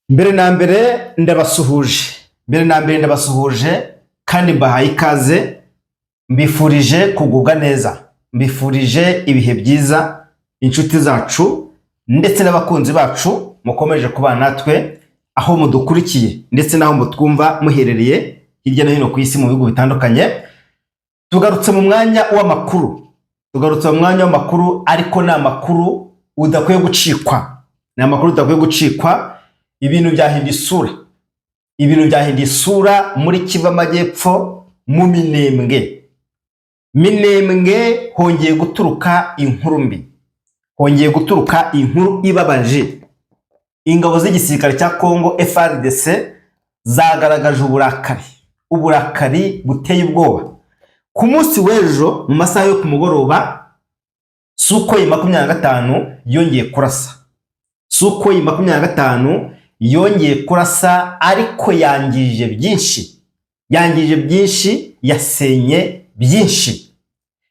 Mbere na mbere ndabasuhuje kandi mbahaye ikaze, mbifurije kugubwa neza, mbifurije ibihe byiza inshuti zacu ndetse n'abakunzi bacu mukomeje kubana natwe aho mudukurikiye ndetse naho mutwumva muherereye hirya no hino ku isi mu bihugu bitandukanye. Tugarutse mu mwanya w'amakuru, ariko ni amakuru udakwiye gucikwa. Ibintu byahinduye isura muri Kivu Amajyepfo mu Minembwe hongeye guturuka inkuru mbi, inkuru ibabaje. Ingabo z'igisirikare cya Kongo FARDC zagaragaje uburakari buteye ubwoba ku munsi w'ejo mu masaha yo ku mugoroba. Sukhoi 25 yongeye kurasa, ariko yangije byinshi, yasenye byinshi,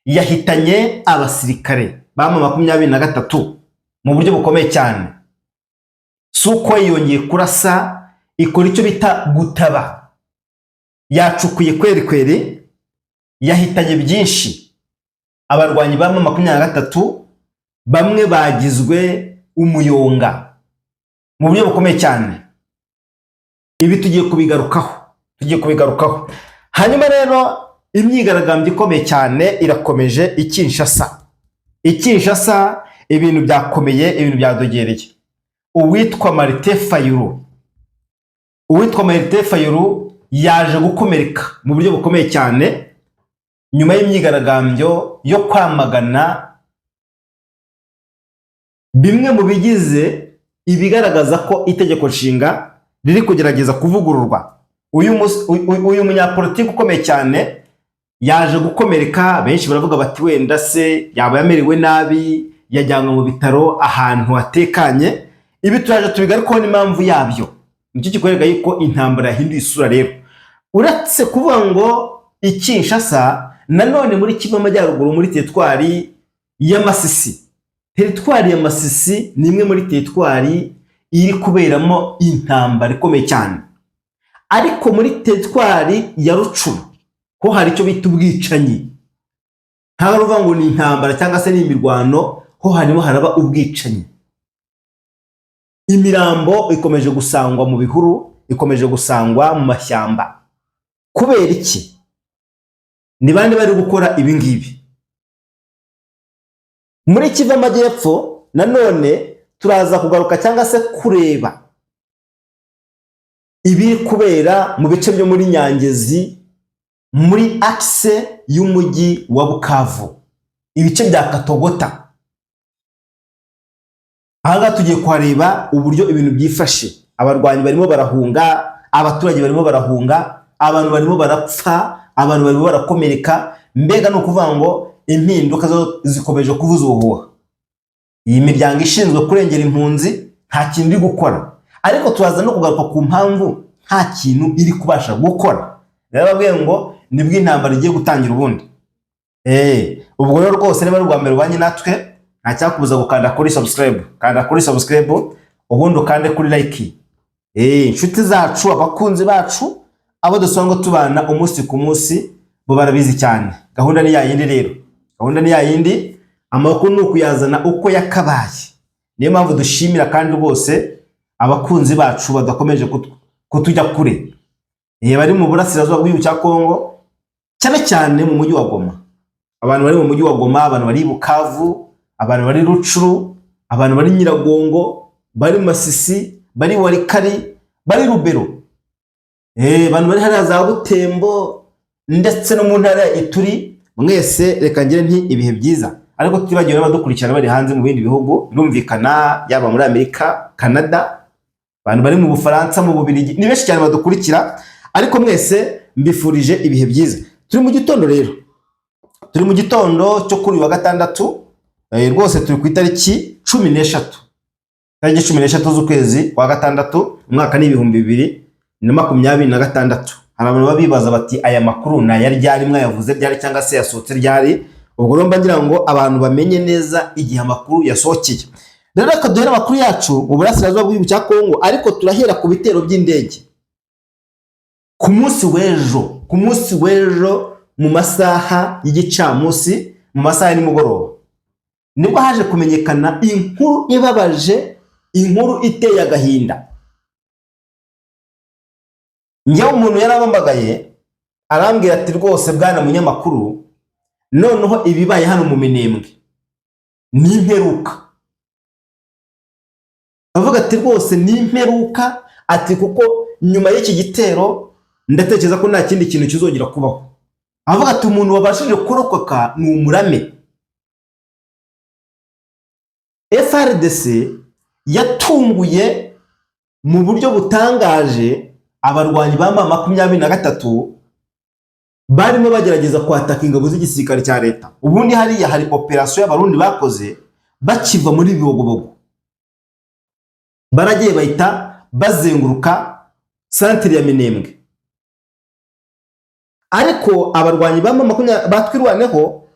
yahitanye abasirikare ba 23 mu buryo bukomeye cyane. Sukhoi yongeye kurasa, ikora icyo bita gutaba, yacukuye kweri, yahitanye byinshi. Abarwanyi ba 23 bamwe bagizwe umuyonga mu buryo bukomeye cyane. Ibi tugiye kubigarukaho. Hanyuma rero imyigaragambyo ikomeye cyane irakomeje i Kinshasa. Ibintu byakomeye, ibintu byadogereye. Uwitwa Martin Fayulu yaje gukomereka mu buryo bukomeye cyane nyuma y'imyigaragambyo yo kwamagana bimwe mu bigize ibigaragaza ko itegeko nshinga riri kugerageza kuvugururwa. Uyu munyapolitiki ukomeye cyane yaje gukomereka. Benshi baravuga bati wenda se yaba yamerewe nabi, yajyanwe mu bitaro ahantu hatekanye. Ibi turaje tubigarukaho n'impamvu yabyo. Nicyo kikwereka yuko intambara yahinduye isura. Rero uretse kuvuga ngo i Kinshasa, nanone muri Kivu Amajyaruguru muri teritwari ya Masisi ni imwe muri teritwari iri kuberamo intambara ikomeye cyane. Ariko muri teritwari ya Rucuru ho hari icyo bita ubwicanyi. Nta ruvuga ngo ni intambara cyangwa se ni imirwano, ho harimo haraba ubwicanyi. Imirambo ikomeje gusangwa mu bihuru, ikomeje gusangwa mu mashyamba. Kubera iki? Ni bande bari gukora ibi ngibi? Muri Kivu Amajyepfo nanone turaza kugaruka cyangwa se kureba ibiri kubera mu bice byo muri Nyangezi, muri axe y'umujyi wa Bukavu, ibice bya Katogota. Aha tugiye kuhareba uburyo ibintu byifashe. Abarwanyi barimo barahunga, abaturage barimo barahunga, abantu barimo barapfa, abantu barimo barakomereka. Mbega no kuvuga ngo impinduka zo zikomeje kuvuza ubuhuha. Iyi miryango ishinzwe kurengera impunzi nta kintu iri gukora, ariko turaza no kugaruka ku mpamvu nta kintu iri kubasha gukora. Rero babwiye ngo nibwo intambara igiye gutangira ubundi. Ubwo rero rwose niba ari rwa mbere ubanye natwe, nta cyakubuza gukanda kuri subscribe, ubundi ukande kuri like. Inshuti zacu, abakunzi bacu, abo dusanga tubana umunsi ku munsi bo barabizi cyane. Gahunda ni yayindi rero. Amakuru ni ukuyazana uko yakabaye. Niyo mpamvu dushimira kandi rwose abakunzi bacu badakomeje kutujya kure. Bari mu burasirazuba bw'igihugu cya Kongo, cyane mu mujyi wa Goma. Abantu bari mu mujyi wa Goma, abantu bari Bukavu, abantu bari Rucuru, abantu bari Nyiragongo, bari Masisi, bari Warikari, bari Rubero. Abantu bari hariya za Butembo ndetse no mu ntara ya Ituri. Mwese reka ngire nti ibihe byiza. Ariko tutibagiwe n'abadukurikirana bari hanze mu bindi bihugu birumvikana, yaba muri Amerika, Canada, abantu bari mu Bufaransa, mu Bubiligi, ni benshi cyane badukurikira. Ariko mwese mbifurije ibihe byiza. Turi mu gitondo rero, turi mu gitondo cyo kuri wa gatandatu. Rwose turi ku itariki 13 z'ukwezi kwa gatandatu, umwaka ni 2026. Hari abantu babibaza bati aya makuru na yari ryari mwayavuze ryari cyangwa se yasohotse ryari. Ubwo rero mbagira ngo abantu bamenye neza igihe amakuru yasohokeye. Rero reka duhere amakuru yacu mu burasirazuba bw'igihugu cya Kongo, ariko turahera ku bitero by'indege. Ku munsi w'ejo mu masaha y'igicamunsi, mu masaha ya nimugoroba, nibwo haje kumenyekana inkuru ibabaje, inkuru iteye agahinda. Njyewe umuntu yarabambagaye arambwira ati rwose bwana munyamakuru, noneho ibibaye hano mu Minembwe ni imperuka. Avuga ati rwose ni imperuka, ati kuko nyuma y'iki gitero ndatekereza ko nta kindi kintu kizongera kubaho. Avuga ati umuntu wabashije kurokoka ni umurame. FARDC yatunguye mu buryo butangaje abarwanyi ba M23 barimo bagerageza kwataka ingabo z'igisirikare cya leta. Ubundi hariya hari operation y'abarundi bakoze bakiva muri Bibogobogo, baragiye bahita bazenguruka centre ya Minembwe. Ariko abarwanyi ba M23 batwirwaneho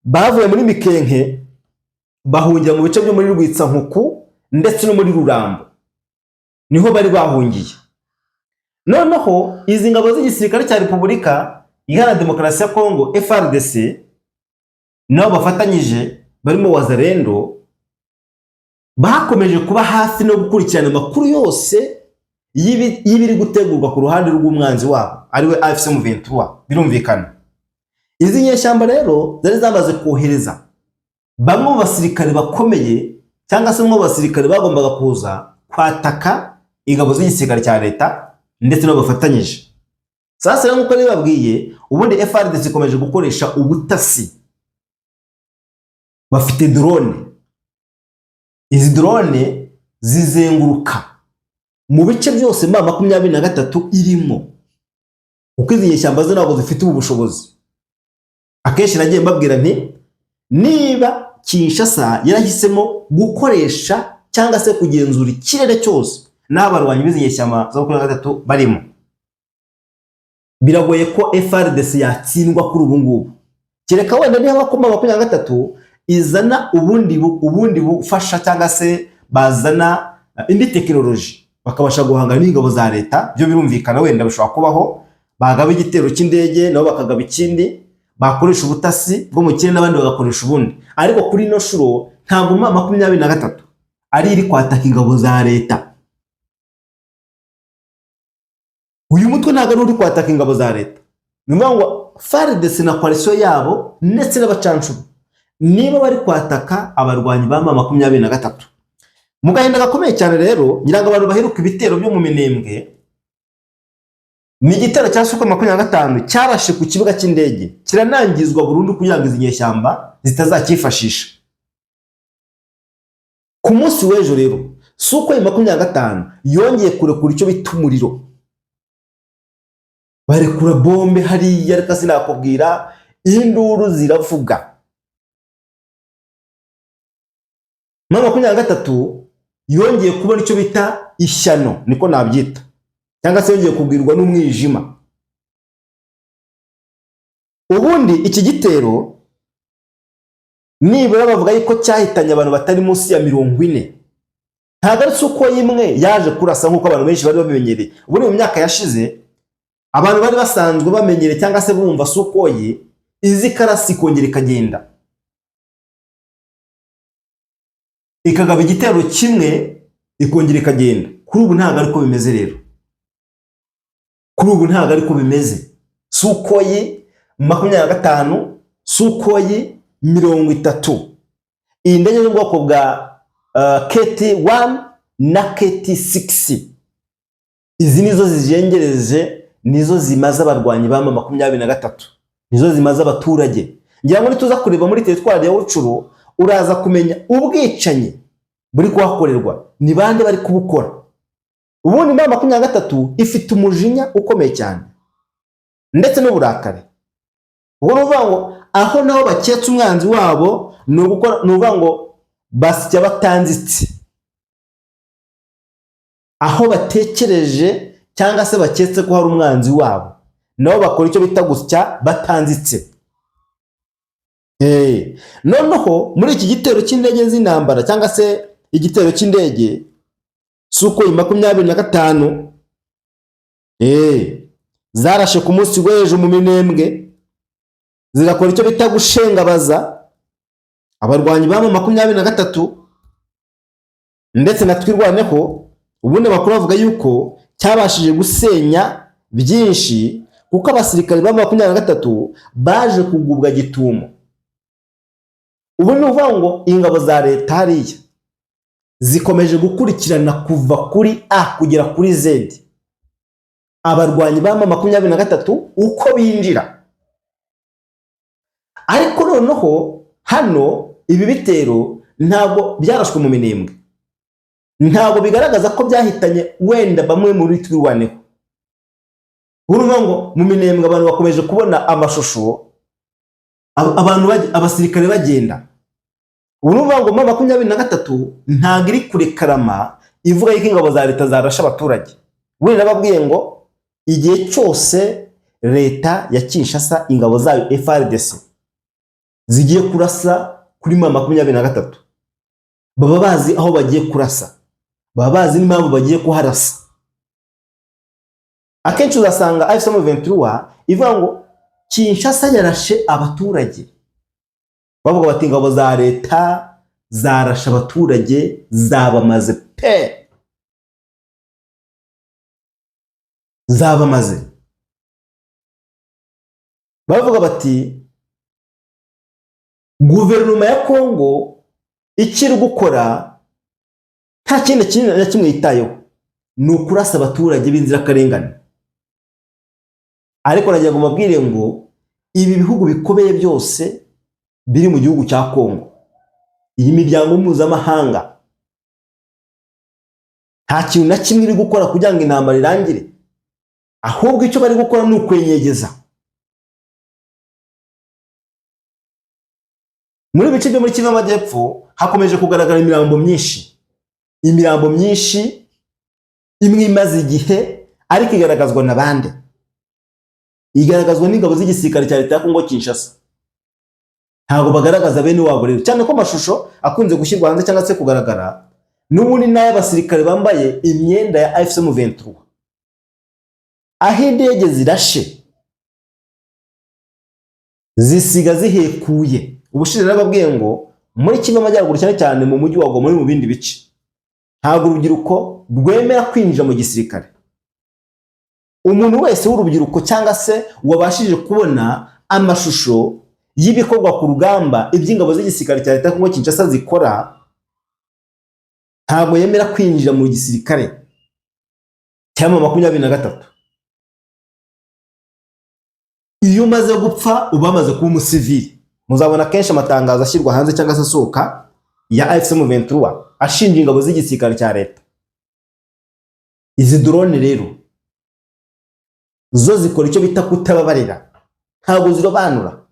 bavuye muri Mikenke bahungira mu bice byo muri Rwitsankuku ndetse no muri Rurambo, niho bari bahungiye. Noneho izi ngabo z'igisirikare cya Repubulika Iharanira Demokarasi ya Kongo FARDC nabo bafatanyije barimo Wazalendo bakomeje kuba hafi no gukurikirana amakuru yose y'ibiri gutegurwa ku ruhande rw'umwanzi wabo ariwe AFC M23. Birumvikana izi nyeshyamba rero zari zamaze kohereza bamwe mu basirikare bakomeye, cyangwa se mu basirikare bagombaga kuza kwataka ingabo z'igisirikare cya leta ndetse no bafatanyije. Sasa rero nkuko babwiye, ubundi FARDC ikomeje gukoresha ubutasi. Bafite drone. Izi drone zizenguruka mu bice byose M23 irimo, uko izi nyeshyamba zo ntabwo zifite ubu bushobozi. Akenshi nagiye mbabwira nti niba Kinshasa yarahisemo gukoresha cyangwa se kugenzura ikirere cyose n'abarwanyi b'izi nyeshyamba za M23 barimo, biragoye ko FARDC yatsindwa kuri ubu ngubu. Kereka wenda niba M23 izana ubundi bufasha, cyangwa se bazana indi tekinoloji bakabasha guhangana n'ingabo za leta, byo birumvikana wenda bishobora kubaho. Bagaba igitero cy'indege nabo bakagaba ikindi, bakoresha ubutasi bwo mu kirere n'abandi bagakoresha ubundi. Ariko kuri no shuro ntabwo M23 ari iri kwataka ingabo za leta. Uyu mutwe ntabwo uri kwataka ingabo za leta. Nyuma ngo FARDC na coalition yabo ndetse n'abacancuru niba bari kwataka abarwanyi ba M23. Mu gahinda gakomeye cyane rero, nyirango abantu baheruka ibitero byo mu Minembwe, ni igitero cya M25 cyarashe ku kibuga cy'indege kiranangizwa burundu kugira ngo izi nyeshyamba zitazakifashisha. Ku munsi w'ejo rero M25 yongeye kurekura icyo bita umuriro, barekura bombe hariya, reka sinakubwira, induru ziravuga. M23 yongeye kubona icyo bita ishyano, niko nabyita, cyangwa se yongeye kubwirwa n'umwijima. Ubundi iki gitero nibura bavuga yuko cyahitanye abantu batari munsi ya 40. Ntabwo ari uko imwe yaje kurasa nk'uko abantu benshi bari babimenyereye. Ubundi mu myaka yashize abantu bari basanzwe bamenyereye cyangwa se bumva Sukoyi izi karasi kongera ikagenda ikagaba igitero kimwe ikongera ikagenda. Kuri ubu ntabwo ariko bimeze rero. Kuri ubu ntabwo ariko bimeze. Sukoyi 25, Sukoyi 30. Iyi ndege yo bwoko bwa KT-1 na KT-6. Izi nizo zijengereje, nizo zimaze abarwanyi ba M23, nizo zimaze abaturage. Ngira ngo nituza kureba muri teritwari ya Rucuru uraza kumenya ubwicanyi buri kuhakorerwa ni bande bari kubukora. Ubundi M23 ifite umujinya ukomeye cyane ndetse n'uburakare. Ubwo nuvuga ngo aho naho baketse umwanzi wabo nuvuga ngo basya batanzitse, aho batekereje cyangwa se baketse ko hari umwanzi wabo nabo bakora icyo bita gusya batanzitse. Noneho muri iki gitero cy'indege z'intambara cyangwa se igitero cy'indege Sukhoi 25 zarashe ku munsi w'ejo mu Minembwe zigakora icyo bita gushengabaza abarwanyi ba 23 ndetse na twirwaneho. Ubundi bakuru bavuga yuko cyabashije gusenya byinshi kuko abasirikare ba 23 baje kugubwa gitumo. Ubu ni uvuga ngo ingabo za leta hariya zikomeje gukurikirana kuva kuri A kugera kuri Z abarwanyi ba 23 uko binjira. Ariko noneho hano ibi bitero ntabwo byarashwe mu Minembwe, ntabwo bigaragaza ko byahitanye wenda bamwe muri twirwaneho. Urumva ngo mu Minembwe abantu bakomeje kubona amashusho abantu abasirikare bagenda. Urumva ngo 23 ntabwo iri kure karama ivuga yuko ingabo za leta zarasha abaturage. Wenda nababwiye ngo igihe cyose leta ya Kinshasa ingabo zayo FARDC zigiye kurasa kuri 23 baba bazi aho bagiye kurasa, baba bazi n'impamvu bagiye kuharasa. Akenshi uzasanga AFC/M23 ivuga ngo Kinshasa yarashe abaturage, bavuga bati ingabo za leta zarasha abaturage zabamaze pe, zabamaze. Bavuga bati guverinoma ya Kongo ikiri gukora nta kindi kintu na kimwe yitayeho, ni ukurasa abaturage b'inzirakarengane. Ariko nagira ngo mabwire ngo ibi bihugu bikomeye byose biri mu gihugu cya Kongo, iyi miryango mpuzamahanga nta kintu na kimwe iri gukora kugira ngo intambara irangire, ahubwo icyo bari gukora ni ukwenyegeza. Muri bice byo muri Kivu y'Amajyepfo hakomeje kugaragara imirambo myinshi imwe imaze igihe, ariko igaragazwa na bande? Igaragazwa n'ingabo z'igisirikare cya leta ya Kongo Kinshasa. Ntabwo bagaragaza bene wabo rero, cyane ko amashusho akunze gushyirwa hanze cyangwa se kugaragara n'ubundi n'ay'abasirikare bambaye imyenda ya AFC/M23 aho indege zirashe zisiga zihekuye. Ubushize nababwiye ngo muri Kivu y'Amajyaruguru cyane cyane mu mujyi wa Goma muri mu bindi bice ntabwo urubyiruko rwemera kwinjira mu gisirikare. Umuntu wese w'urubyiruko cyangwa se wabashije kubona amashusho y'ibikorwa ku rugamba iby'ingabo z'igisirikare cya leta Kongo Kinshasa zikora ntabwo yemera kwinjira mu gisirikare cya 23. Iyo umaze gupfa uba umaze kuba umusivili. Muzabona kenshi amatangazo ashyirwa hanze cyangwa se asohoka ya AFC/M23 ashinja ingabo z'igisirikare cya leta. Izi drone rero zo zikora icyo bita kutababarira, ntabwo zirobanura.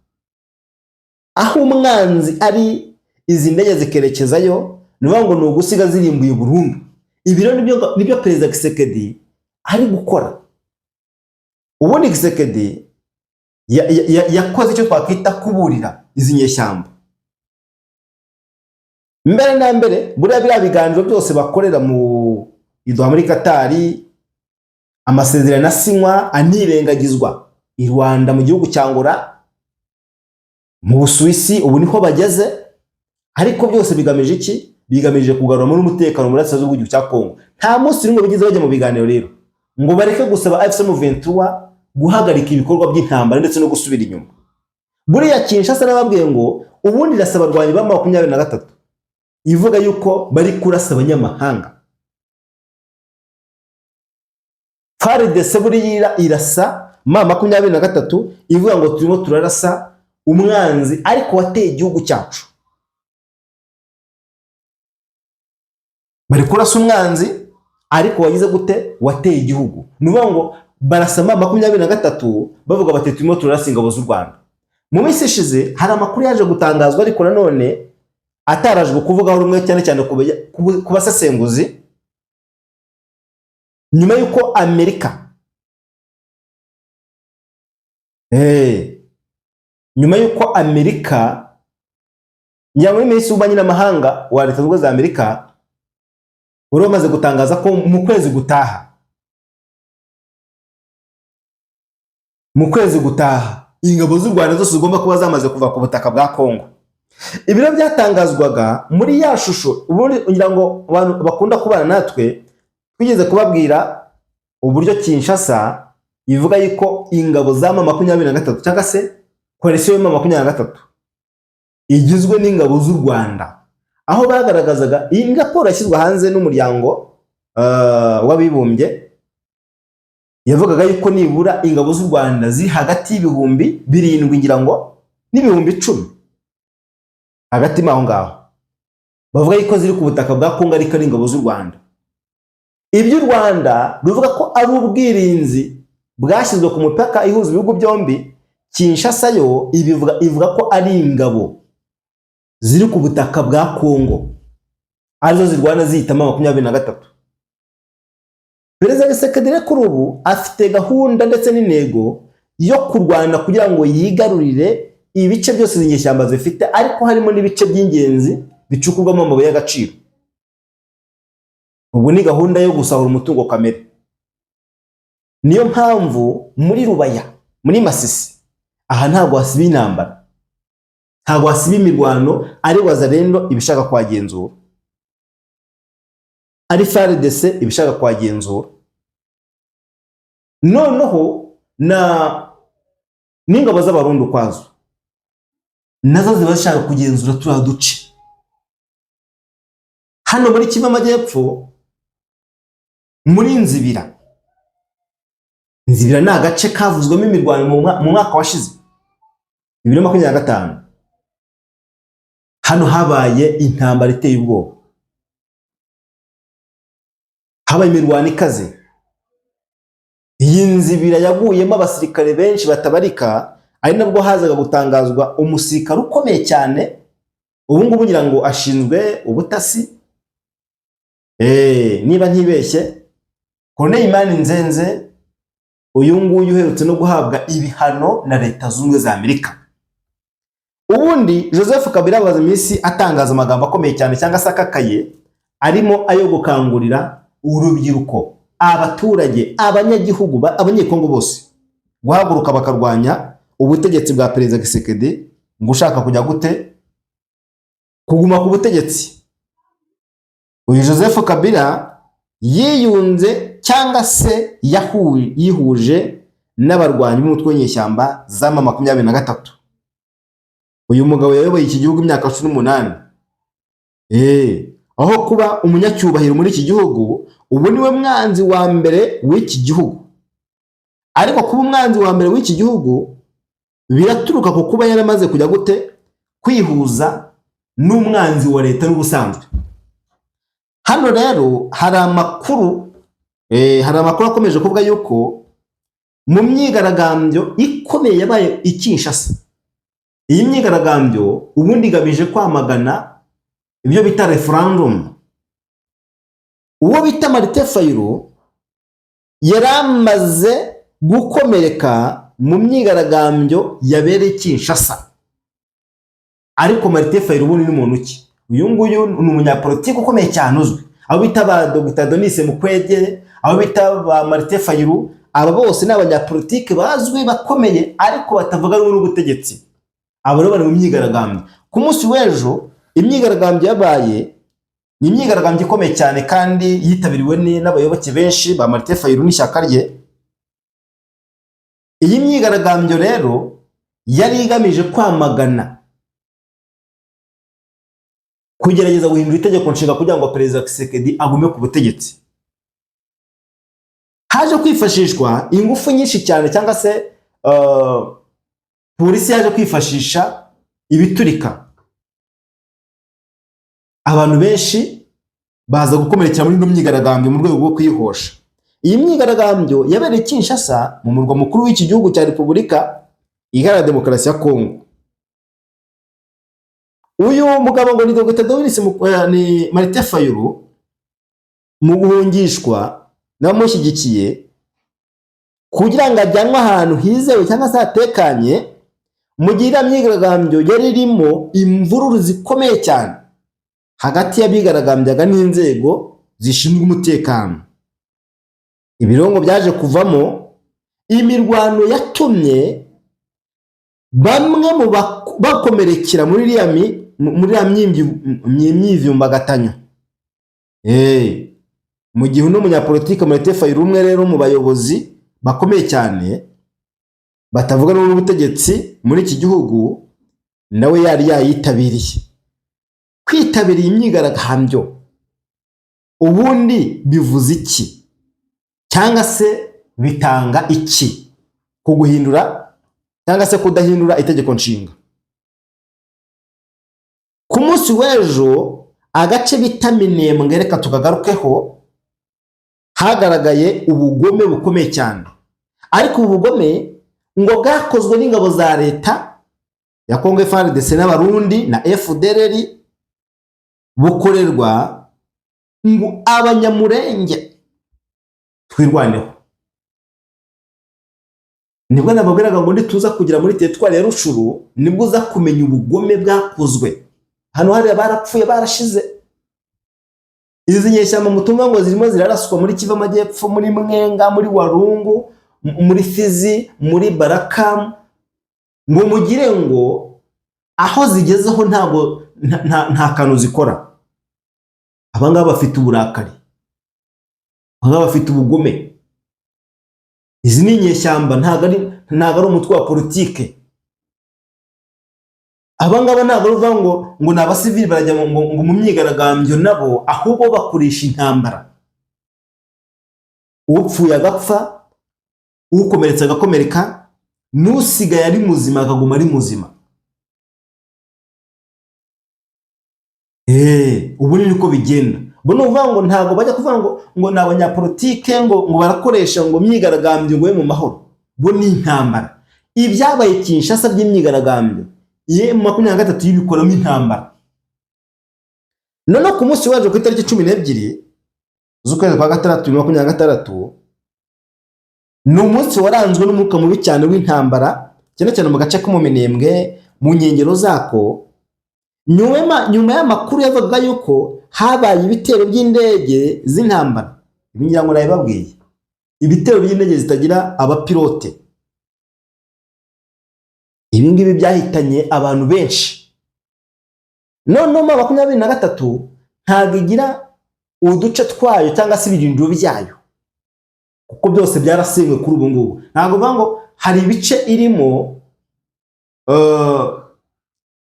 Aho umwanzi ari izi ndege zikerekezayo nivuga ngo ni ugusiga zirimbuye burundu. Ibi rero nibyo Perezida Tshisekedi ari gukora. Ubundi Tshisekedi yakoze icyo twakwita kuburira izi nyeshyamba. Mbere na mbere buriya biriya biganiro byose bakorera mu Doha muri Katari, amasezerano asinywa anirengagizwa i Rwanda, mu gihugu cya Angola, mu Busuwisi, ubu niho bageze. Ariko byose bigamije iki? Bigamije kugarura muri umutekano muri Burasirazuba bw'igihugu cya Kongo. Nta munsi rimwe bigize bajya mu biganiro rero ngo bareke gusaba AFC/M23 guhagarika ibikorwa by'intambara ndetse no gusubira inyuma. Buriya Kinshasa nababwiye ngo ubundi irasaba abarwanyi ba 23 ivuga yuko bari kurasa abanyamahanga. FARDC buriya irasa 23 ivuga ngo turimo turarasa umwanzi ariko wateye igihugu cyacu. Bari kurasa umwanzi ariko wagize gute? Wateye igihugu. Nuvuga ngo barasama 23 bavuga bati turimo turarasa ingabo z'u Rwanda. Mu minsi ishize hari amakuru yaje gutangazwa ariko nanone atarajwe kuvugaho rumwe cyane cyane ku basesenguzi, nyuma yuko Amerika nyuma yuko Amerika muri Minisitiri w'Ububanyi n'Amahanga wa Leta Zunze Ubumwe za Amerika wari wamaze gutangaza ko mu kwezi gutaha ingabo z'u Rwanda zose zigomba kuba zamaze kuva ku butaka bwa Kongo. Ibiro byatangazwaga muri ya shusho, ubundi kugira ngo abantu bakunda kubana natwe twigeze kubabwira uburyo Kinshasa ivuga yuko ingabo za M23 cyangwa se koalisiyo ya M23 igizwe n'ingabo z'u Rwanda, aho bagaragazaga iyi raporo yashyizwe hanze n'umuryango w'abibumbye, yavugaga yuko nibura ingabo z'u Rwanda ziri hagati y'ibihumbi 7 ngira ngo n'ibihumbi 10 hagati maho ngaho, bavuga yuko ziri ku butaka bwa Kongo ariko ari ingabo z'u Rwanda. Ibyo u Rwanda ruvuga ko ari ubwirinzi bwashyizwe ku mupaka ihuza ibihugu byombi, Kinshasa yo ivuga ko ari ingabo ziri ku butaka bwa Kongo arizo zirwana zihitamo 23. Perezida Tshisekedi kuri ubu afite gahunda ndetse n'intego yo kurwana kugira ngo yigarurire ibice byose z'inyeshyamba zifite, ariko harimo n'ibice by'ingenzi bicukurwamo amabuye y'agaciro. Ubu ni gahunda yo gusahura umutungo kamere. Niyo mpamvu muri Rubaya, muri Masisi, aha ntabwo hasiba intambara, ntabwo hasiba imirwano, ari Wazalendo ibishaka kwagenzura, ari FARDC ibishaka kwagenzura, noneho n'ingabo z'Abarundi kwazo nazo ziba zishaka kugenzura turiya duce. Hano muri Kivu Amajyepfo muri Nzibira ni agace kavuzwemo imirwano mu mwaka washize 2025. Hano habaye intambara iteye ubwoba, habaye imirwano ikaze. Iyi Nzibira yaguyemo abasirikare benshi batabarika, ari nabwo hazaga gutangazwa umusirikare ukomeye cyane, ubu ngubu ngira ngo ashinzwe ubutasi, niba ntibeshye, Colonel Imani Nzenze, uyu nguyu uherutse no guhabwa ibihano na Leta Zunze Ubumwe za Amerika. Ubundi Joseph Kabila amaze iminsi atangaza amagambo akomeye cyane cyangwa se akakaye, arimo ayo gukangurira urubyiruko, abaturage, abanyagihugu, abanyekongo bose guhaguruka bakarwanya ubutegetsi bwa Perezida Tshisekedi ngo ushaka kujya gute kuguma ku butegetsi. Uyu Joseph Kabila yiyunze cyangwa se yihuje n'abarwanyi b'umutwe w'inyeshyamba za M23. Uyu mugabo yayoboye iki gihugu imyaka 18. Aho kuba umunyacyubahiro muri iki gihugu, ubu niwe mwanzi wa mbere w'iki gihugu. Ariko kuba umwanzi wa mbere w'iki gihugu biraturuka ku kuba yaramaze kujya gute kwihuza n'umwanzi wa leta n'ubusanzwe. Hano rero hari amakuru akomeje kuvuga yuko mu myigaragambyo ikomeye yabaye i Kinshasa, iyi myigaragambyo ubundi igabije kwamagana ibyo bita referendum. Uwo bita Martin Fayulu yaramaze gukomereka mu myigaragambyo yabereye Kinshasa. Ariko Martin Fayulu ubundi ni muntu ki? Uyu nguyu ni umunyapolitiki ukomeye cyane uzwi, abo bita ba Dr Denis Mukwege, abo bita ba Martin Fayulu, aba bose ni abanyapolitiki bazwi bakomeye ariko batavuga rumwe n'ubutegetsi. Abo rero bari mu myigaragambyo. Ku munsi w'ejo imyigaragambyo yabaye ni imyigaragambyo ikomeye cyane kandi yitabiriwe n'abayoboke benshi ba Martin Fayulu n'ishyaka rye. Iyi myigaragambyo rero yari igamije kwamagana kugerageza guhindura itegeko nshinga kugira ngo Perezida Tshisekedi agume ku butegetsi. Haje kwifashishwa ingufu nyinshi cyane cyangwa se polisi yaje kwifashisha ibiturika. Abantu benshi baza gukomerekera muri ino myigaragambyo mu rwego rwo kwihosha. Iyi myigaragambyo yabereye Kinshasa mu murwa mukuru w'iki gihugu cya Repubulika Iharanira Demokarasi ya Kongo. Uyu mugabo ngo ni Dr Denis ni Martin Fayulu mu guhungishwa n'abamushyigikiye kugira ngo ajyanwe ahantu hizewe cyangwa se hatekanye, mu gihe imyigaragambyo yari irimo imvururu zikomeye cyane hagati y'abigaragambyaga n'inzego zishinzwe umutekano. Ibirongo byaje kuvamo imirwano yatumye bamwe mu bakomerekera muri ya myimyivumbagatanyo. Mu gihe uno munyapolitike Martin Fayulu rero mu bayobozi bakomeye cyane batavuga n'ubutegetsi muri iki gihugu, nawe yari yayitabiriye. Kwitabiriye imyigaragambyo ubundi bivuze iki cyangwa se bitanga iki ku guhindura cyangwa se kudahindura itegeko nshinga? Ku munsi w'ejo agace bita Minembwe, reka tukagarukeho, hagaragaye ubugome bukomeye cyane, ariko ubu bugome ngo bwakozwe n'ingabo za leta ya Congo FARDC n'abarundi na FDLR, bukorerwa ngo abanyamurenge twirwaneho. Nibwo nababwiraga ngo nituza kugira muri teritwari ya Rushuru nibwo uza kumenya ubugome bwakozwe. Hano hari barapfuye barashize. Izi nyeshyamba mutumva ngo zirimo ziraraswa muri Kivu Amajyepfo, muri Mwenga, muri Warungu, muri Fizi, muri Barakamu, ngo mugire ngo aho zigezeho ntabwo nta kantu zikora. Abangaba bafite uburakari, abangaba bafite ubugome. Izi ni nyeshyamba, ntago ari umutwe wa politike. Abangaba ntago ruvuga ngo n'abasivili barajya ngo mu myigaragambyo nabo, ahubwo bakoresha intambara. Upfuye agapfa, ukomeretse agakomereka, n'usigaye ari muzima akaguma ari muzima. Ubu ni uko bigenda. Bo nuvuga ngo ntago bajya kuvuga ngo n'abanyapolitike ngo barakoresha ngo myigaragambyo ngo mu mahoro. Bo ni intambara. Ibyabaye Kinshasa by'imyigaragambyo, mu 23 yibikoramo intambara. None ku munsi waje ku itariki 12 z'ukwezi kwa gatandatu 2026, ni umunsi waranzwe n'umwuka mubi cyane w'intambara, cyane mu gace ko mu Minembwe, mu nkengero zako. Nyuma y'amakuru yavuga yuko habaye ibitero by'indege z'intambara. Ibi ngira ngo nabibabwiye, ibitero by'indege zitagira abapilote. Ibi ngibi byahitanye abantu benshi. None mu 2023 ntago igira uduce twayo cyangwa se ibirindiro byayo, kuko byose byarasenywe kuri ubu ngubu. Ntago vuga ngo hari ibice irimo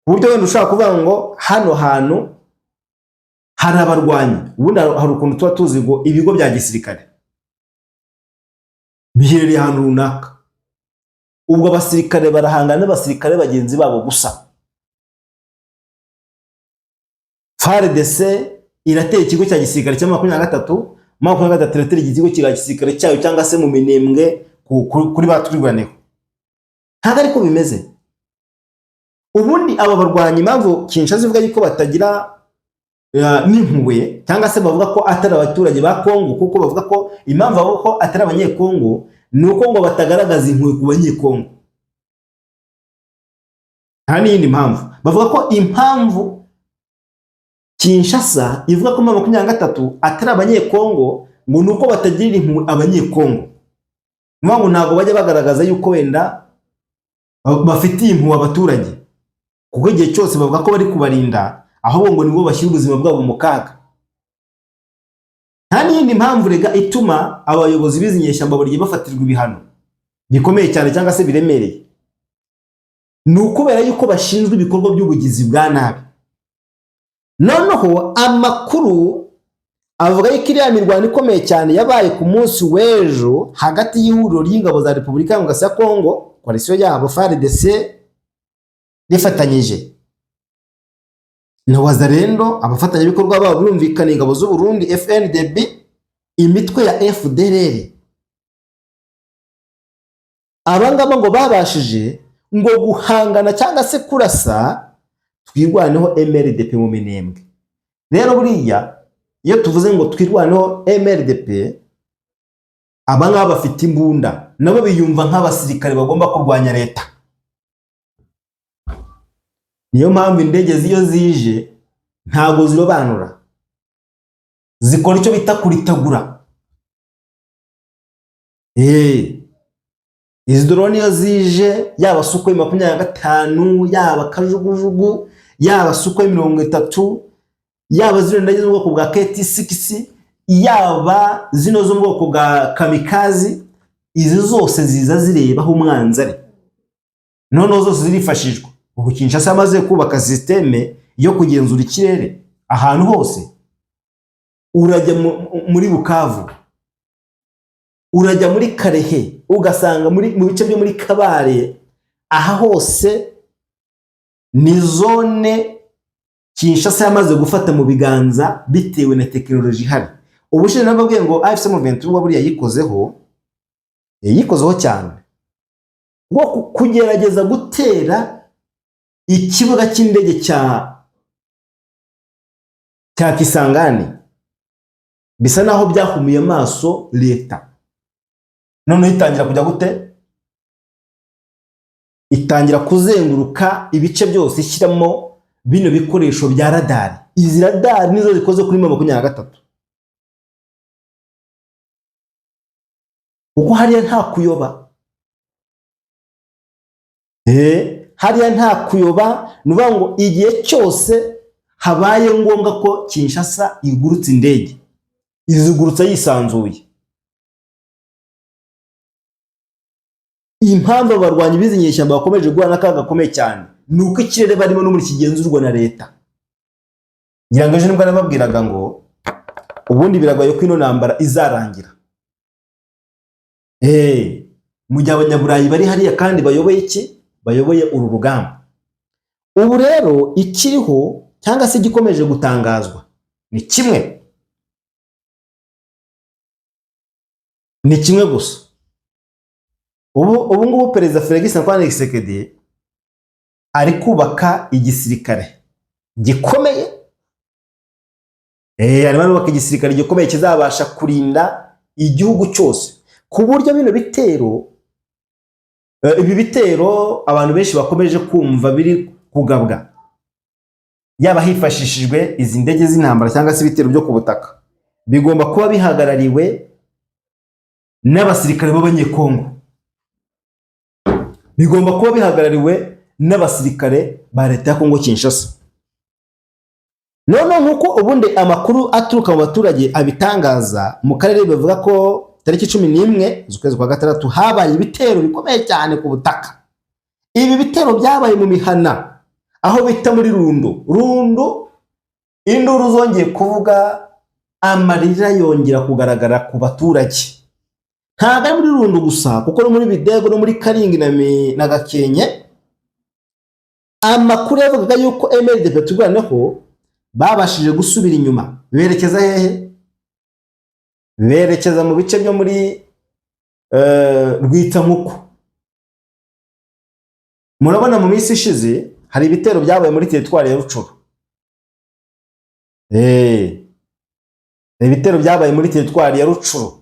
uburyo wenda ushaka kuvuga ngo hano hantu hari abarwanyi. Ubundi hari ukuntu tuba tuzi ngo ibigo bya gisirikare biherereye ahantu runaka, ubwo abasirikare barahangana n'abasirikare bagenzi babo gusa. FARDC iratera ikigo cya gisirikare cya 23 iratera ikigo cya gisirikare cyayo cyangwa se mu Minembwe kuri batwirwaneho. Ntago ariko bimeze. Ubundi aba barwanyi impamvu Kinshasa ivuga yuko batagira n'impuhwe cyangwa se bavuga ko atari abaturage ba Kongo, kuko bavuga ko impamvu abo ko atari abanyekongo nuko ngo batagaragaza impuhwe ku banyekongo. Nta n'iyindi mpamvu. Bavuga ko impamvu Kinshasa ivuga ko 23 atari abanyekongo ngo nuko batagirira impuhwe abanyekongo. Ngo ntago bajya bagaragaza yuko wenda bafitiye impuhwe abaturage, kuko igihe cyose bavuga ko bari kubarinda, ahubwo ngo nibo bashyira ubuzima bwabo mu kaga. Nta n'iyindi mpamvu rega ituma abayobozi bizinyeshyamba buri bafatirwa ibihano bikomeye cyane cyangwa se biremereye. Nukubera yuko bashinzwe ibikorwa by'ubugizi bwa nabi. Noneho amakuru avuga yuko iriya mirwano ikomeye cyane yabaye ku munsi w'ejo hagati y'ihuriro ry'ingabo za Repubulika ya Kongo, koalisiyo yabo FARDC rifatanyije na Wazalendo, abafatanyabikorwa babo bumvikana ingabo z'u Burundi FNDB, imitwe ya FDLR. Abangaba ngo babashije ngo guhangana cyangwa se kurasa twirwaneho MRDP mu Minembwe. Rero buriya iyo tuvuze ngo twirwaneho MRDP, abangaba bafite imbunda nabo biyumva nk'abasirikare bagomba kurwanya leta. Niyo mpamvu indege ziyo zije ntago zirobanura. zikora icyo bita kuritagura. Izi drone iyo zije, yaba Sukhoi 25, yaba kajugujugu, yaba Sukhoi 30, yaba zino ndege z'ubwoko bwa KT-6, yaba zino zo mu bwoko bwa kamikazi, izi zose ziza zireba aho umwanzi ari, noneho zose zirifashishwa. Ubu Kinshasa yamaze kubaka systeme yo kugenzura ikirere ahantu hose. Urajya muri Bukavu, urajya muri Karehe, ugasanga mu bice byo muri Kabare, aha hose ni zone Kinshasa yamaze gufata mu biganza bitewe na tekinoloji ihari. Ubushize nababwiye ngo AFC M23 buriya yikozeho cyane ngo kugerageza gutera ikibuga cy'indege cya Kisangani, bisa naho byahumuye amaso leta. None itangira kujya gute? Itangira kuzenguruka ibice byose ishyiramo bino bikoresho bya radari. Izi radari nizo zikoze kuri 23, kuko hariya nta kuyoba. Hariya nta kuyoba, nuvuga ngo igihe cyose habaye ngombwa ko Kinshasa igurutse indege, izigurutsa yisanzuye. Impamvu abarwanyi bizinyeshyamba bakomeje guhura n'akaga gakomeye cyane nuko ikirere barimo no muri kigenzurwa na leta. Ngira ngo ejo nibwo nababwiraga ngo ubundi biragoye ko ino ntambara izarangira. Mu gihe abanyaburayi bari hariya kandi bayoboye iki? Bayoboye uru rugamba. Ubu rero ikiriho cyangwa se gikomeje gutangazwa ni kimwe gusa. Ubu ngubu Perezida Felix Antoine Tshisekedi ari kubaka igisirikare gikomeye. Arimo kubaka igisirikare gikomeye kizabasha kurinda igihugu cyose, ku buryo bino bitero, ibi bitero abantu benshi bakomeje kumva biri kugabwa, yaba hifashishijwe izi ndege z'intambara cyangwa se ibitero byo ku butaka, bigomba kuba bihagarariwe n'abasirikare b'Abanyekongo, bigomba kuba bihagarariwe n'abasirikare ba leta ya Kongo Kinshasa. None nkuko ubundi amakuru aturuka mu baturage abitangaza, mu karere bavuga ko tariki 11 z'ukwezi kwa gatandatu habaye ibitero bikomeye cyane ku butaka. Ibi bitero byabaye mu mihana aho bita muri Rundo. Induru zongeye kuvuga, amarira yongera kugaragara ku baturage. Ntabwo ari muri Rundo gusa, kuko no muri Bidego no muri Karingi na Gakenke amakuru yavugaga yuko MLDP turwaneho babashije gusubira inyuma. Berekeza hehe? Berekeza mu bice byo muri Rwitsamuko. Murabona mu minsi ishize hari ibitero byabaye muri teritwari ya Rucuru. Ibitero byabaye muri teritwari ya Rucuru.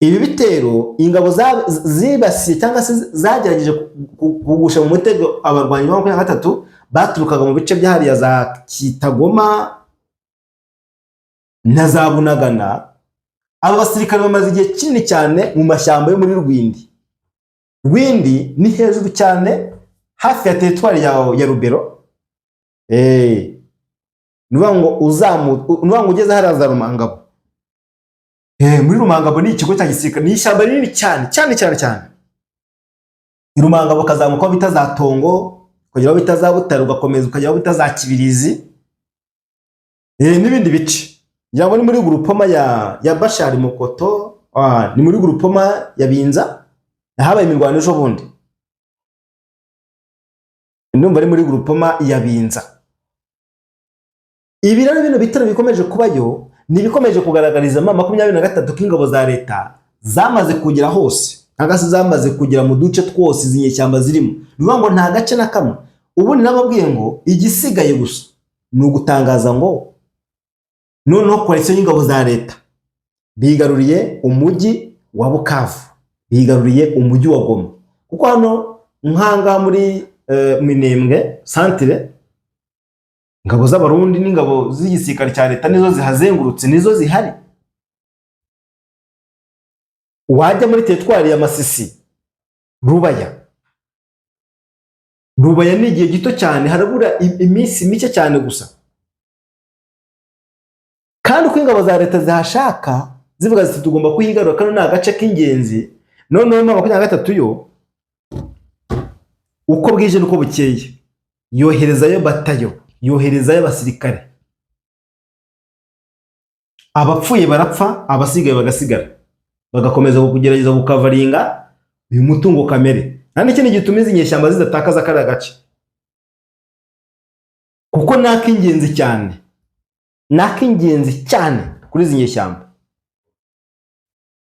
Ibi bitero ingabo zibasiye cyangwa se zagerageje kugusha mu mutego abarwanyi ba 23 baturukaga mu bice byahariya za Kitagoma na za Bunagana. Aba basirikare bamaze igihe kinini cyane mu mashyamba yo muri Rwindi ni hejuru cyane hafi ya teritwari ya Rubero. Nuvuga ngo ugeze haraza Rumangabo. Muri Rumangabo ni ikigo cya gisirikare, ni ishyamba rinini cyane. Rumangabo kazamuka bita za Tongo, kugera bita za Butare, ugakomeza ukagera bita za Kibirizi, n'ibindi bice. Ngira ngo ni muri grupoma ya Bashari Mokoto, ni muri grupoma ya Binza habaye imirwano ejo bundi. Ndumva ari muri grupoma ya Binza. Ibi rero bino bitero bikomeje kubayo, nibikomeje kugaragariza 23 k'ingabo za leta zamaze kugera hose, agase zamaze kugera mu duce twose zinyeshyamba zirimo. Nuvuga ngo nta gace na kamwe. Ubu ni nababwiye ngo igisigaye gusa ni ugutangaza ngo noneho koalition y'ingabo za leta bigaruriye umujyi wa Bukavu, bigaruriye umujyi wa Goma. Kuko hano nkanga muri Minembwe centre ingabo z'abarundi n'ingabo z'igisirikare cya leta nizo zihazengurutse, nizo zihari. Wajya muri teritwari ya Masisi, Rubaya ni igihe gito cyane, harabura iminsi mike cyane gusa, kandi uko ingabo za leta zihashaka zivuga ziti tugomba kuyigarura, kandi ni agace k'ingenzi. Noneho 23 yo uko bwije nuko bukeye yoherezayo batayo, yoherezayo abasirikare, abapfuye barapfa, abasigaye bagasigara, bagakomeza kugerageza gukavaringa uyu mutungo kamere. Nandi ikindi gituma izi nyeshyamba zidatakaza kari agace, kuko nak'ingenzi cyane, nak'ingenzi cyane kuri izi nyeshyamba.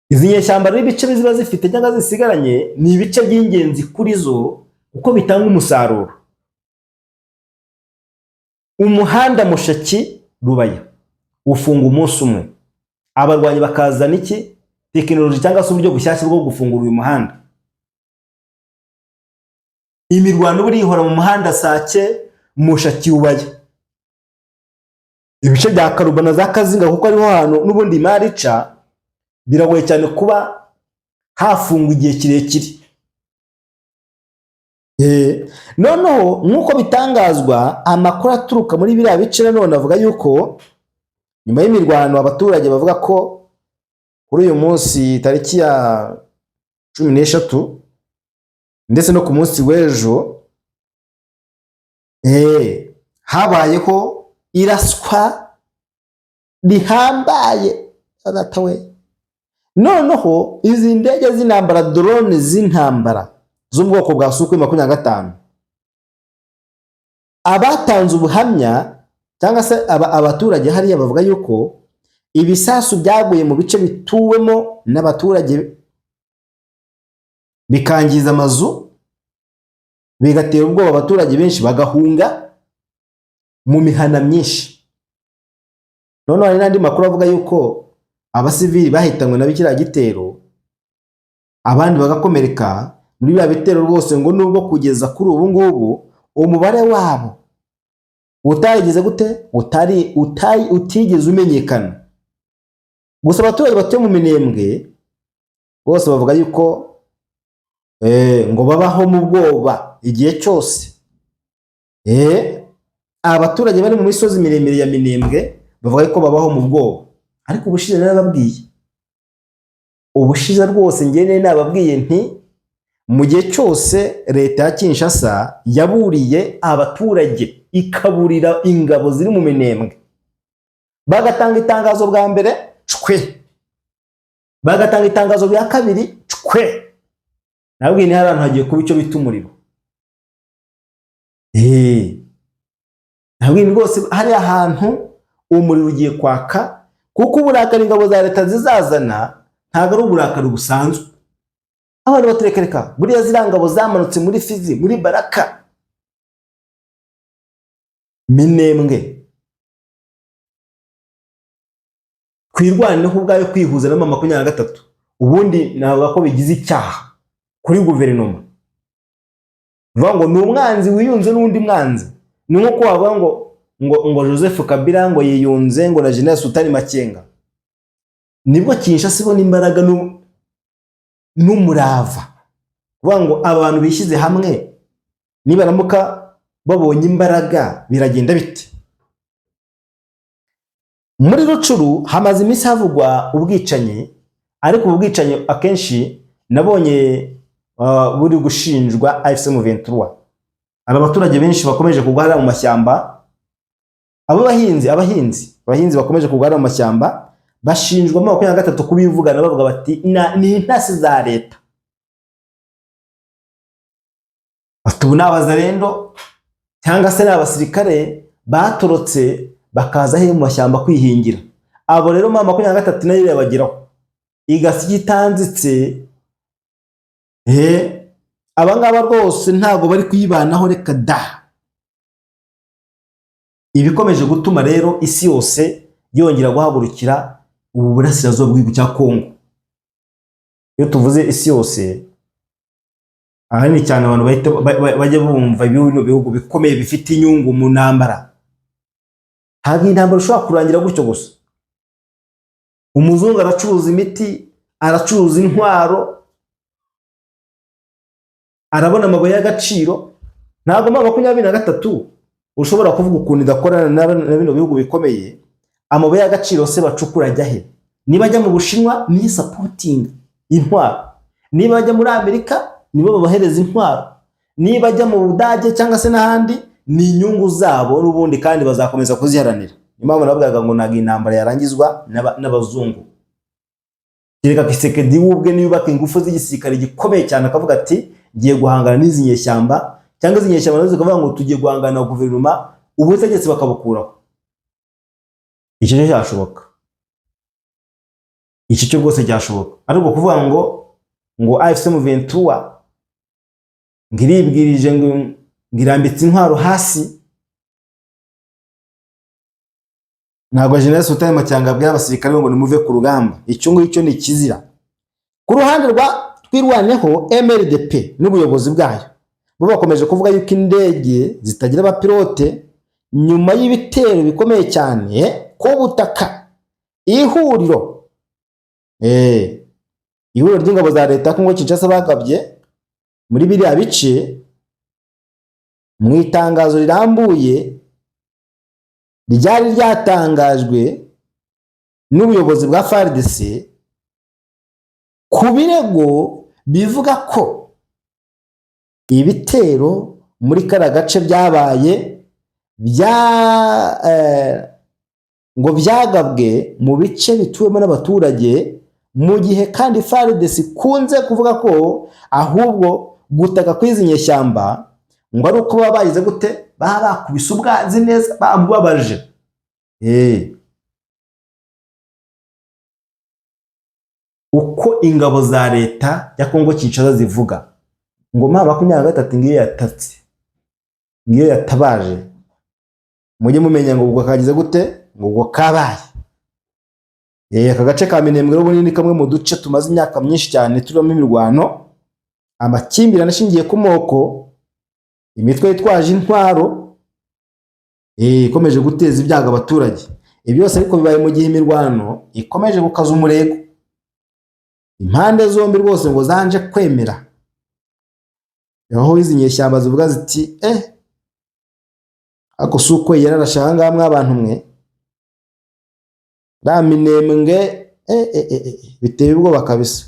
Izi nyeshyamba rero ibice biziba zifite cyangwa zisigaranye ni ibice by'ingenzi kuri zo, kuko bitanga umusaruro. Umuhanda Mushaki Rubaya ufunga umunsi umwe, abarwanyi bakazana iki tekinoloji cyangwa se uburyo bushyashya bwo gufungura uyu muhanda. Imirwano buri ihora mu muhanda Sake Mushaki Rubaya, ibice bya Karuba na za Kazinga, kuko ariho hantu n'ubundi imari ica, biragoye cyane kuba hafungwa igihe kirekire. Noneho nk'uko bitangazwa, amakuru aturuka muri biriya bice nanone avuga yuko nyuma y'imirwano abaturage bavuga ko kuri uyu munsi tariki ya 13 ndetse no ku munsi w'ejo habayeho iraswa rihambaye adatawe. Noneho izi ndege z'intambara, drone z'intambara zo mu bwoko bwa Sukhoi 25, abatanze ubuhamya cyangwa se abaturage hariya bavuga yuko ibisasu byaguye mu bice bituwemo n'abaturage, bikangiza amazu, bigatera ubwoba abaturage benshi, bagahunga mu mihana myinshi. Noneho hari n'andi makuru avuga yuko abasivili bahitanywe na bikira gitero, abandi bagakomereka muri bya bitero rwose, ngo nubwo kugeza kuri ubu ngubu umubare wabo utageze gute, utigeze umenyekana. Gusa abaturage batuye mu Minembwe bose bavuga yuko ngo babaho mu bwoba igihe cyose. Abaturage bari mu misozi miremire ya Minembwe bavuga ko babaho mu bwoba. Ariko ubushize narababwiye, ubushize rwose ngene nababwiye nti mu gihe cyose leta ya Kinshasa yaburiye abaturage, ikaburira ingabo ziri mu Minembwe, bagatanga itangazo bwa mbere cwe, bagatanga itangazo bya kabiri cwe, nabwiye ni harantu hagiye kuba icyo bita umuriro. Nabwiye rwose hari ahantu umuriro ugiye kwaka, kuko uburakari ingabo za leta zizazana ntabwo ari uburakari busanzwe. Abantu baterekereka buriya ziriya ngabo zamanutse muri Fizi, muri Baraka, Minembwe, kwirwanaho ubwayo kwihuza na 23, ubundi navuga ko bigize icyaha kuri guverinoma. Vuga ngo ni umwanzi wiyunze n'undi mwanzi. Ni nko ko wavuga ngo Joseph Kabila ngo yiyunze ngo na General Sultani Makenga. Nibwo Kinshasa ibona imbaraga n'umurava. Vuga ngo abantu bishyize hamwe nibaramuka babonye imbaraga biragenda bite. Muri Rucuru hamaze iminsi havugwa ubwicanyi, ariko ubwicanyi akenshi nabonye buri gushinjwa AFC M23. Abaturage benshi bakomeje kugwara mu mashyamba, abo abahinzi bakomeje kugwara mu mashyamba, bashinjwa 23 kubivugana bavuga bati ni intasi za leta. Batubu n'abazarendo cyangwa se n'abasirikare batorotse bakaza he mu mashyamba kwihingira. Abo rero 23 nayo yabagiraho igasi gitanzitse. Abangaba rwose ntago bari kuyibanaho, reka da. Ibikomeje gutuma rero isi yose yongera guhagurukira ubu burasirazuba bw'igihugu cya Kongo. Iyo tuvuze isi yose, ahanini cyane abantu bajya bumva ibintu bihugu bikomeye bifite inyungu mu ntambara. ntabwo intambara ishobora kurangira gutyo gusa. Umuzungu aracuruza imiti, aracuruza intwaro, arabona amabuye y'agaciro. Ntabwo mu 2023 ushobora kuvuga ukuntu idakorana na bino bihugu bikomeye. Amabuye y'agaciro se bacukura ajya he? Niba ajya mu Bushinwa ni supporting intwaro, niba ajya muri Amerika nibo babahereza intwaro, niba ajya mu Budage cyangwa se n'ahandi ni inyungu zabo n'ubundi kandi bazakomeza kuziharanira. Impamvu navugaga ngo ntabwo intambara yarangizwa n'abazungu. Kereka Kisekedi ubwe niyubaka ingufu z'igisirikare gikomeye cyane akavuga ati ngiye guhangana n'izi nyeshyamba, cyangwa izi nyeshyamba nazo zikavuga ngo tugiye guhangana na guverinoma, ubutegetsi bakabukuraho. Icyo cyo cyashoboka, icyo cyo rwose cyashoboka. Ariko kuvuga ngo AFC M23 ngiribwirije ngo ngirambitse intwaro hasi, ntabwo General Sultan Makenga abwira abasirikare ngo nimuve ku rugamba. Icyo ngicyo ni kizira. Ku ruhande rwa twirwaneho MLDP n'ubuyobozi bwayo bo bakomeje kuvuga yuko indege zitagira abapilote nyuma y'ibitero bikomeye cyane ku butaka. Ihuriro ry'ingabo za leta Kongo Kinshasa bagabye muri biriya bice, mu itangazo rirambuye ryari ryatangajwe n'ubuyobozi bwa FARDC ku birego bivuga ko ibitero muri kara gace byabaye ngo byagabwe mu bice bituwemo n'abaturage, mu gihe kandi FARDC kunze kuvuga ko ahubwo gutaka kwizi nyeshyamba ngo ari uko baba bayize gute, baba bakubise ubwazi neza bamubabaje. Uko ingabo za leta ya Kongo Kinshasa zivuga ngo ma 23 ngiye yatatse, ngiye yatabaje, mujye mumenya ngo ubwo kagize gute, ngo ubwo kabaye. Aka gace ka Minembwe rero ni kamwe mu duce tumaze imyaka myinshi cyane turimo imirwano, amakimbirane ashingiye ku moko, imitwe yitwaje intwaro ikomeje guteza ibyago abaturage. Ibi byose ariko bibaye mu gihe imirwano ikomeje gukaza umurego. Impande zombi rwose ngo zanje kwemera, aho izi nyeshyamba zivuga ziti ako suko yararashanga mw'abantu mwe da Minembwe biteye ubwoba kabisa,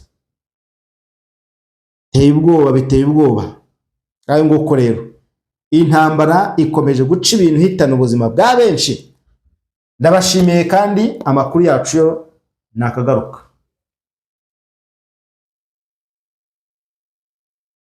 biteye ubwoba. Kandi nguko rero intambara ikomeje guca ibintu hitana ubuzima bwa benshi. Ndabashimiye kandi amakuru yacu yo nakagaruka.